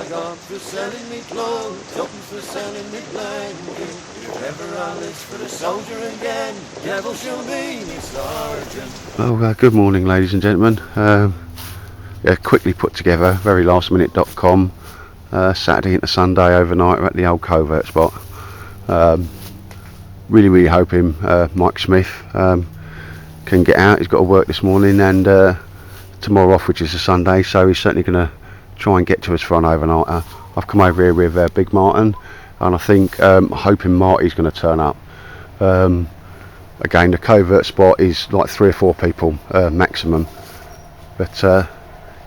I got for selling me clothes, tuppence for selling me blanket. If ever I list for the soldier again, devil shall be me sergeant. Oh, good morning, ladies and gentlemen. Yeah, quickly put together, very lastminute.com. Saturday into Sunday overnight. We're at the old Covert spot. Really hoping Mike Smith can get out. He's got to work this morning and tomorrow off, which is a Sunday, so he's certainly going to try and get to us for an overnighter. I've come over here with Big Martin, and I think hoping Marty's going to turn up. Again, the Covert spot is like 3 or 4 people maximum, but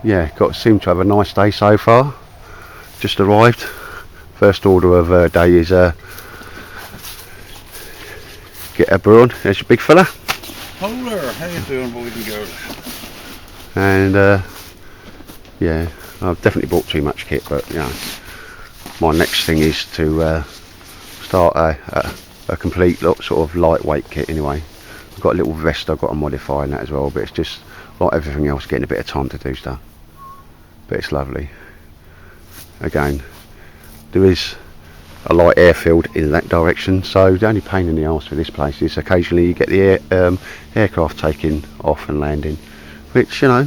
yeah, seem to have a nice day so far. Just arrived. First order of day is get a brew on. There's your big fella. Hello there, how you doing, boys and girls? And yeah, I've definitely bought too much kit, but you know, my next thing is to start a complete sort of lightweight kit anyway. I've got a little vest I've got to modify in that as well, but it's just like everything else, getting a bit of time to do stuff. But it's lovely. Again, there is a light airfield in that direction, so the only pain in the arse for this place is occasionally you get the aircraft taking off and landing, which, you know,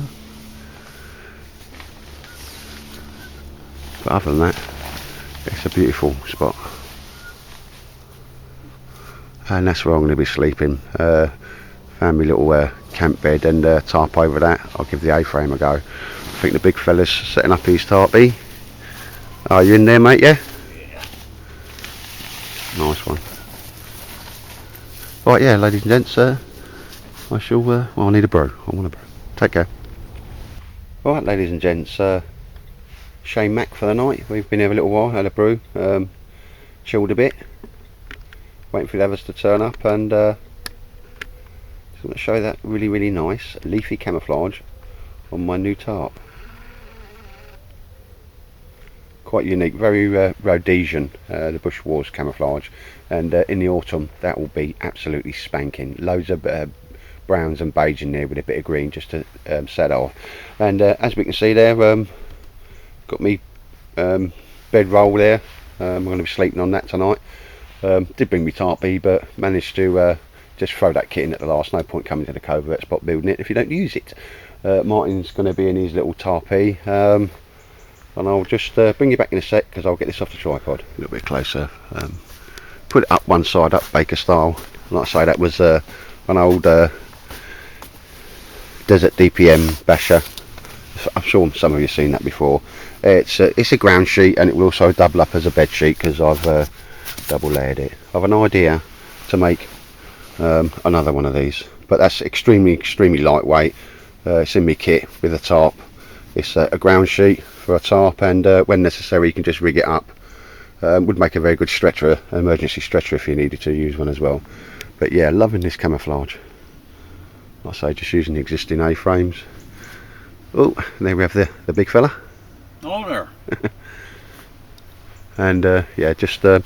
but other than that, it's a beautiful spot, and that's where I'm going to be sleeping. Found my little camp bed and tarp over that. I'll give the A-frame a go. I think the big fella's setting up his tarpy. Are you in there, mate? Yeah? Yeah. Nice one. Right, yeah, ladies and gents, I shall, well, I need a brew. I want a brew. Take care. Right, ladies and gents, Shane Mac for the night. We've been here a little while, had a brew, chilled a bit, waiting for the others to turn up, and just want to show you that really nice leafy camouflage on my new tarp. Quite unique, very Rhodesian, the Bush Wars camouflage, and in the autumn that will be absolutely spanking. Loads of browns and beige in there with a bit of green just to set off. And as we can see there, got me bed roll there. I'm going to be sleeping on that tonight. Did bring me tarpy, but managed to just throw that kit in at the last. No point coming to the Covert spot building it if you don't use it. Martin's going to be in his little tarpy. And I'll just bring you back in a sec because I'll get this off the tripod a little bit closer. Put it up one side, up Baker style. Like I say, that was an old Desert DPM basher. I'm sure some of you have seen that before. It's a ground sheet, and it will also double up as a bed sheet because I've double layered it. I've an idea to make another one of these, but that's extremely lightweight. It's in my kit with a tarp. It's a ground sheet for a tarp, and when necessary you can just rig it up. Would make a very good stretcher, emergency stretcher if you needed to use one as well. But yeah, loving this camouflage. Like I say, just using the existing A-frames. Oh, there we have the big fella. Oh there. And yeah, just got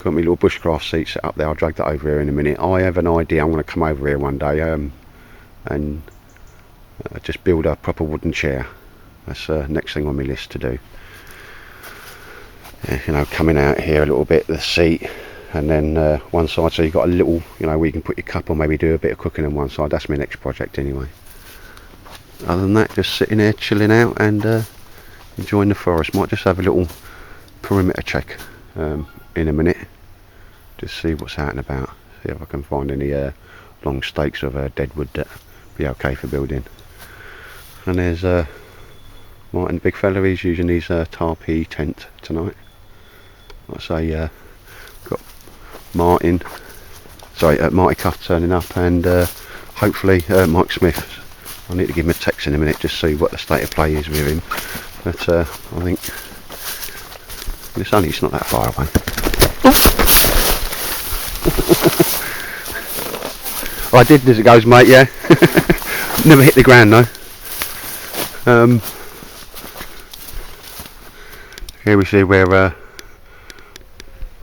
my little bushcraft seat set up there. I'll drag that over here in a minute. I have an idea. I'm going to come over here one day and just build a proper wooden chair. That's the next thing on my list to do. Yeah, you know, coming out here a little bit, the seat, and then one side, so you've got a little, you know, where you can put your cup or maybe do a bit of cooking on one side. That's my next project anyway. Other than that, just sitting there chilling out and enjoying the forest. Might just have a little perimeter check in a minute, just see what's out and about, see if I can find any long stakes of dead wood that be okay for building. And there's Martin, the big fella. He's using his tarpy tent tonight. Like I say, got Martin, Marty Cuff turning up, and hopefully Mike Smith. I need to give him a text in a minute, just see what the state of play is with him. But I think it's not that far away. I did as it goes, mate. Yeah. Never hit the ground though. Here we see where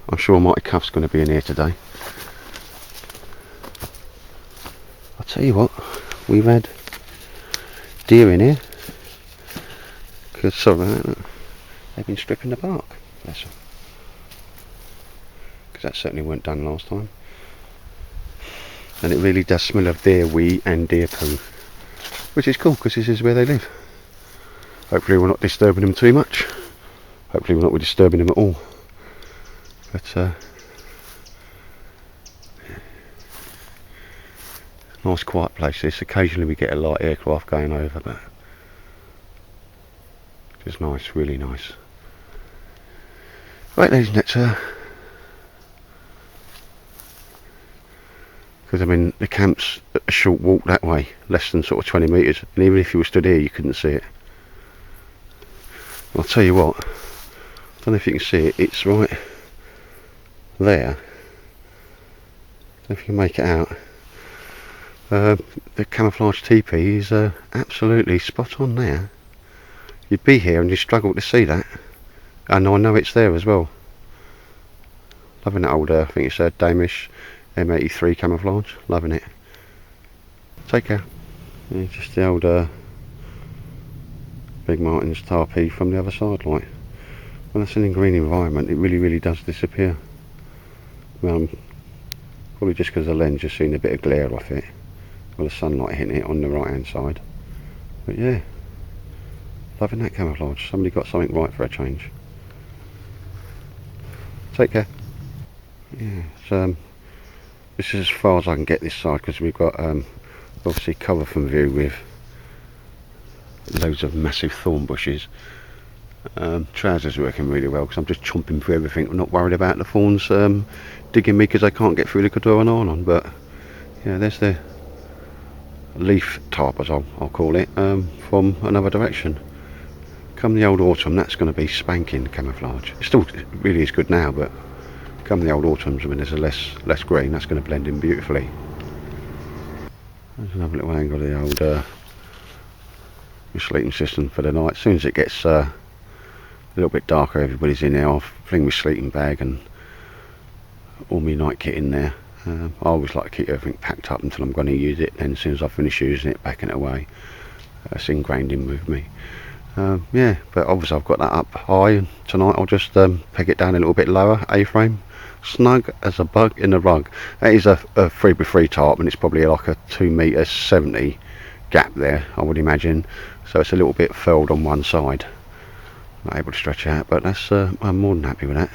I'm sure Marty Cuff's going to be in here today. I'll tell you what, we've had deer in here, Because some of that, they've been stripping the bark. That's all. Because that certainly weren't done last time. And it really does smell of deer wee and deer poo, which is cool because this is where they live. Hopefully we're not disturbing them too much. Hopefully we're not disturbing them at all. But nice quiet place this. Occasionally we get a light aircraft going over, but just nice, really nice. Right, ladies and gentlemen, because I mean the camp's a short walk that way, less than sort of 20 metres, and even if you were stood here you couldn't see it. I'll tell you what, I don't know if you can see it, it's right there. I don't know if you can make it out. The camouflage teepee is absolutely spot on there. You'd be here and you struggle to see that, and I know it's there as well. Loving that old, I think it's a Danish M83 camouflage, loving it. Take care. Yeah, just the old Big Martin's Tarp from the other side, like. When that's in a green environment, it really does disappear. Probably just because the lens just seen a bit of glare off it, with the sunlight hitting it on the right hand side. But yeah, loving that camouflage. Somebody got something right for a change. Take care. Yeah, so this is as far as I can get this side, because we've got obviously cover from view with loads of massive thorn bushes. Trousers working really well because I'm just chomping through everything. I'm not worried about the thorns digging me because I can't get through the Covert and on. But yeah, there's the leaf tarp, as I'll call it, from another direction. Come the old autumn, that's going to be spanking camouflage. It still really is good now, but come the old autumns when there's a less green, that's going to blend in beautifully. There's another little angle of the old sleeping system for the night. As soon as it gets a little bit darker, everybody's in there. I'll fling my sleeping bag and all my night kit in there. I always like to keep everything packed up until I'm going to use it, and as soon as I finish using it, packing it away. It's ingrained in with me. Yeah, but obviously I've got that up high, and tonight I'll just peg it down a little bit lower, A-frame, snug as a bug in the rug. That is a 3x3 tarp, and it's probably like a 2m70 m gap there, I would imagine, so it's a little bit furled on one side. Not able to stretch out, but that's I'm more than happy with that.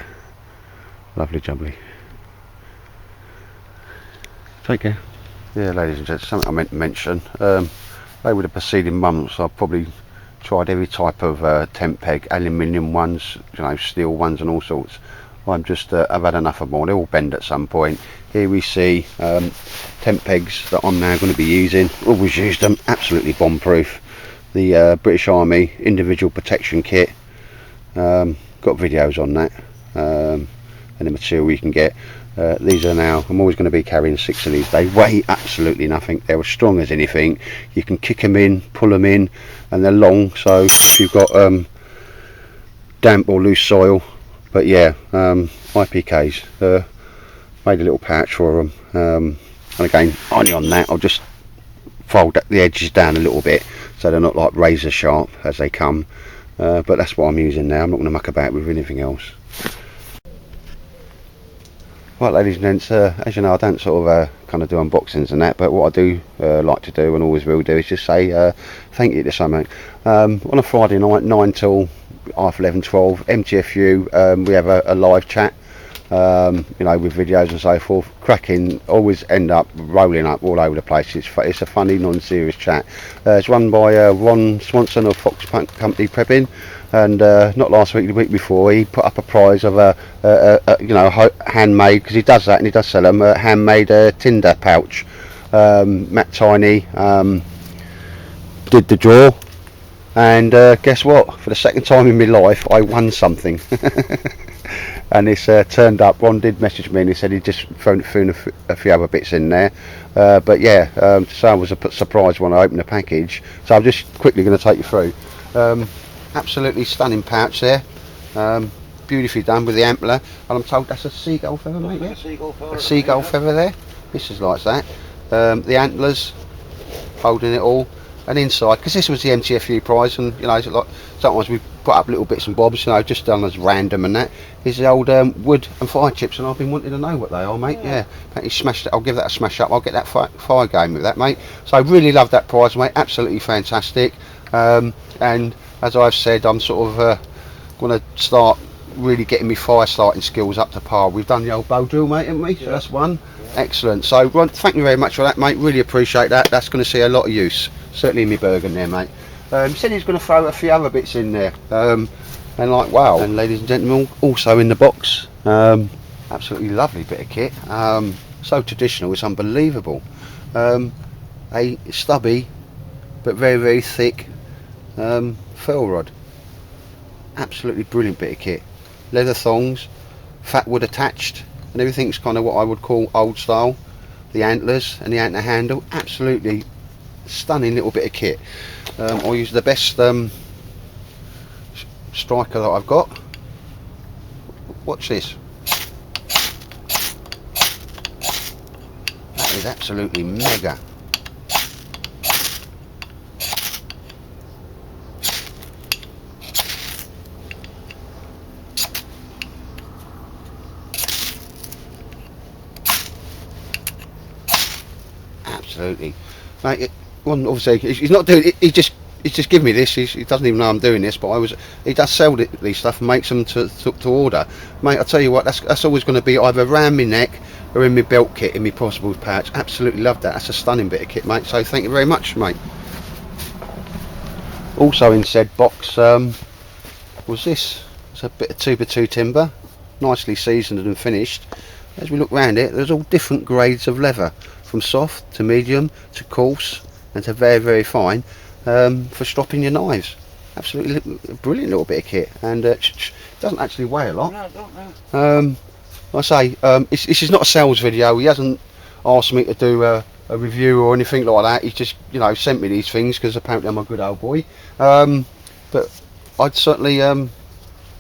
Lovely jubbly. Take care. Yeah, ladies and gents, something I meant to mention. Over the preceding months I've probably tried every type of tent peg, aluminium ones, you know, steel ones and all sorts. I'm just I've had enough of them all. They all bend at some point. Here we see tent pegs that I'm now going to be using. Always used them, absolutely bomb proof. The British Army individual protection kit. Got videos on that, and the material you can get. These are now, I'm always going to be carrying 6 of these. They weigh absolutely nothing. They're as strong as anything. You can kick them in, pull them in, and they're long, so if you've got damp or loose soil. But yeah, IPKs, made a little pouch for them, and again, only on that I'll just fold the edges down a little bit so they're not like razor sharp as they come. But that's what I'm using now. I'm not going to muck about with anything else. Right, ladies and gents, as you know, I don't sort of kind of do unboxings and that, but what I do like to do and always will do is just say thank you to someone. On a Friday night, 9 till half 11, 12, MTFU, we have a live chat, you know, with videos and so forth. Cracking, always end up rolling up all over the place. It's a funny, non-serious chat. It's run by Ron Swanson of Fox Company Prepping, and not last week, the week before, he put up a prize of a you know, handmade, because he does that and he does sell them, a handmade tinder pouch. Matt Tiny did the draw, and guess what, for the second time in my life I won something. And it's turned up. Ron did message me and he said he just thrown a few other bits in there, but yeah, so I was surprised when I opened the package, so I'm just quickly going to take you through. Absolutely stunning pouch there, beautifully done with the antler, and I'm told that's a seagull feather, mate. Yeah? A seagull feather there. This is like that. The antlers holding it all. and inside, because this was the MTFU prize, and you know, it's like sometimes we put up little bits and bobs, you know, just done as random, and that is the old wood and fire chips, and I've been wanting to know what they are, mate. Yeah, he smashed it. I'll give that a smash up. I'll get that fire game with that, mate. So I really love that prize, mate. Absolutely fantastic. And as I've said, I'm sort of going to start really getting my fire starting skills up to par. We've done the old bow drill, mate, haven't we? So that's one. Excellent. So Ron, thank you very much for that, mate. Really appreciate that. That's going to see a lot of use, certainly in my Bergen there, mate. He said he's going to throw a few other bits in there, and like, wow. And ladies and gentlemen, also in the box, absolutely lovely bit of kit. So traditional, it's unbelievable. A stubby but very, very thick ferrule rod. Absolutely brilliant bit of kit. Leather thongs, fat wood attached, and everything's kind of what I would call old style. The antlers and the antler handle, absolutely stunning little bit of kit. I'll use the best striker that I've got. Watch this. That is absolutely mega. Absolutely, mate. One, obviously, he's not doing it. He's just giving me this. He doesn't even know I'm doing this, but he does sell these stuff and makes them to order, mate. I tell you what, that's always going to be either around my neck or in my belt kit, in my possibles pouch. Absolutely love that. That's a stunning bit of kit, mate. So thank you very much, mate. Also in said box was this. It's a bit of 2x2 timber, nicely seasoned and finished. As we look round it, there's all different grades of leather, from soft to medium to coarse and to very, very fine, for stropping your knives. Absolutely brilliant little bit of kit, and doesn't actually weigh a lot. No, don't know. I say, this is not a sales video. He hasn't asked me to do a review or anything like that. He's just, you know, sent me these things because apparently I'm a good old boy. But I'd certainly I'm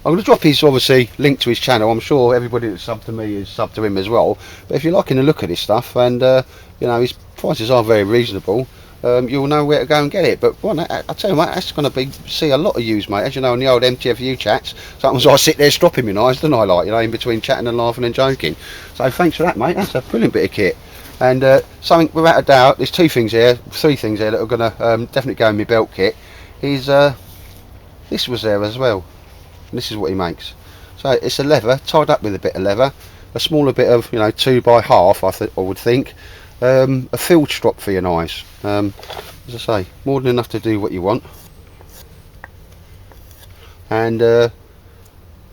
going to drop his, obviously, link to his channel. I'm sure everybody that's subbed to me is subbed to him as well. But if you're liking the look of this stuff, and you know, his prices are very reasonable, you'll know where to go and get it. But well, I tell you, mate, that's going to see a lot of use, mate. As you know, in the old MTFU chats, sometimes I sit there stropping my knives, don't I? Like, you know, in between chatting and laughing and joking. So thanks for that, mate. That's a brilliant bit of kit. And something without a doubt, there's three things here that are going to definitely go in my belt kit. Is this was there as well. And this is what he makes. So it's a leather tied up with a bit of leather, a smaller bit of, you know, 2x1/2, I would think, a field strop for your knives. As I say, more than enough to do what you want, and you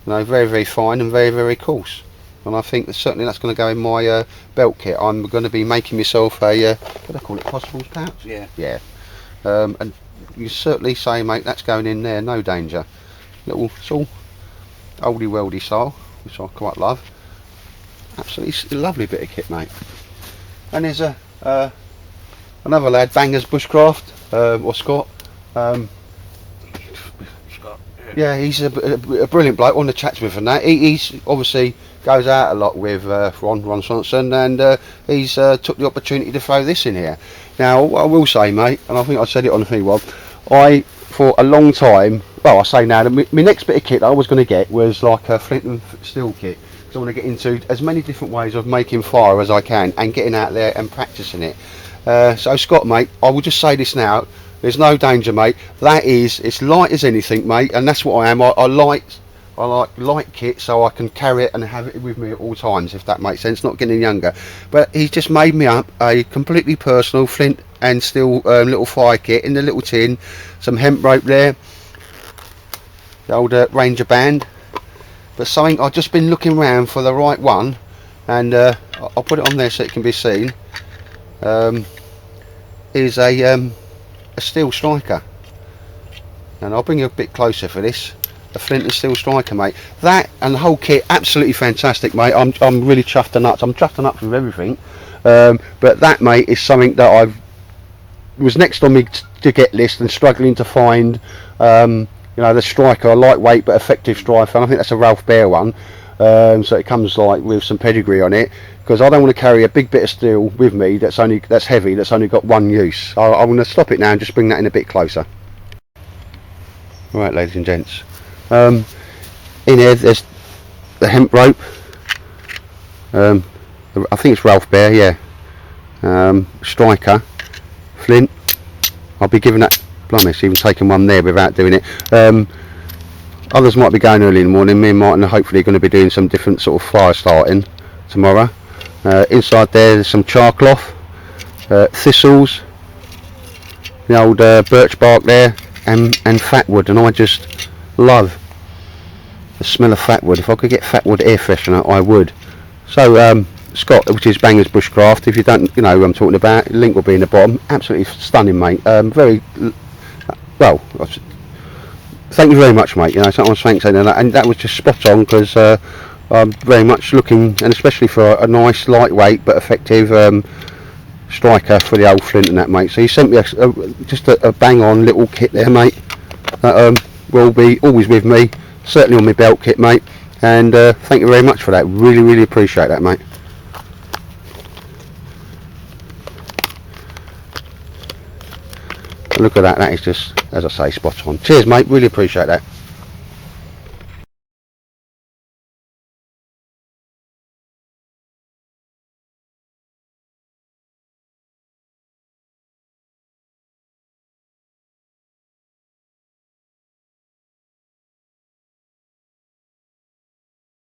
know, very, very fine and very, very coarse. And I think that certainly that's going to go in my belt kit. I'm going to be making myself a what do I call it, possibles pouch? Yeah. And you certainly say, mate, that's going in there, no danger. It's all oldie weldy style, which I quite love. Absolutely lovely bit of kit, mate. And there's another lad, Bangers Bushcraft, or Scott. Scott. Yeah, he's a brilliant bloke. On the chats with him, that he's obviously goes out a lot with Ron Swanson, and he's took the opportunity to throw this in here. Now, what I will say, mate, and I think I said it on the thing, Rob, I for a long time, well, I say now, my next bit of kit that I was going to get was like a flint and steel kit, because I want to get into as many different ways of making fire as I can and getting out there and practicing it. So Scott, mate, I will just say this now, there's no danger, mate. That is, it's light as anything, mate, and that's what I am. I like light kit, so I can carry it and have it with me at all times, if that makes sense, not getting younger. But he's just made me up a completely personal flint and steel little fire kit in the little tin, some hemp rope there, the old Ranger band, but something I've just been looking around for the right one, and I'll put it on there so it can be seen, is a steel striker, and I'll bring you a bit closer for this. A flint and steel striker, mate. That and the whole kit, absolutely fantastic, mate. I'm really chuffed to nuts. I'm chuffed to nuts with everything. But that, mate, is something that was next on me to get list and struggling to find. You know, the striker, a lightweight but effective striker. And I think that's a Ralph Bear one. so it comes like with some pedigree on it, because I don't want to carry a big bit of steel with me that's heavy, that's only got one use. I'm going to stop it now and just bring that in a bit closer. Right, ladies and gents, in here there's the hemp rope. I think it's Ralph Bear, yeah. Striker, flint. I'll be giving that, blimey, it's even taken one there without doing it. Others might be going early in the morning. Me and Martin are hopefully going to be doing some different sort of fire starting tomorrow. Inside there, there's some char cloth, thistles, the old birch bark there, and fat wood. And I just love the smell of fat wood. If I could get fat wood air freshener, I would. So Scott, which is Bangers Bushcraft, if you don't know who I'm talking about, link will be in the bottom. Absolutely stunning, mate. Very well. Thank you very much, mate. You know, sometimes thanks, and that was just spot on, because I'm very much looking, and especially for a nice, lightweight but effective striker for the old flint and that, mate. So you sent me just a bang-on little kit there, mate. That will be always with me, certainly on my belt kit, mate. And thank you very much for that. Really, really appreciate that, mate. Look at that. That is just, as I say, spot on. Cheers, mate. Really appreciate that.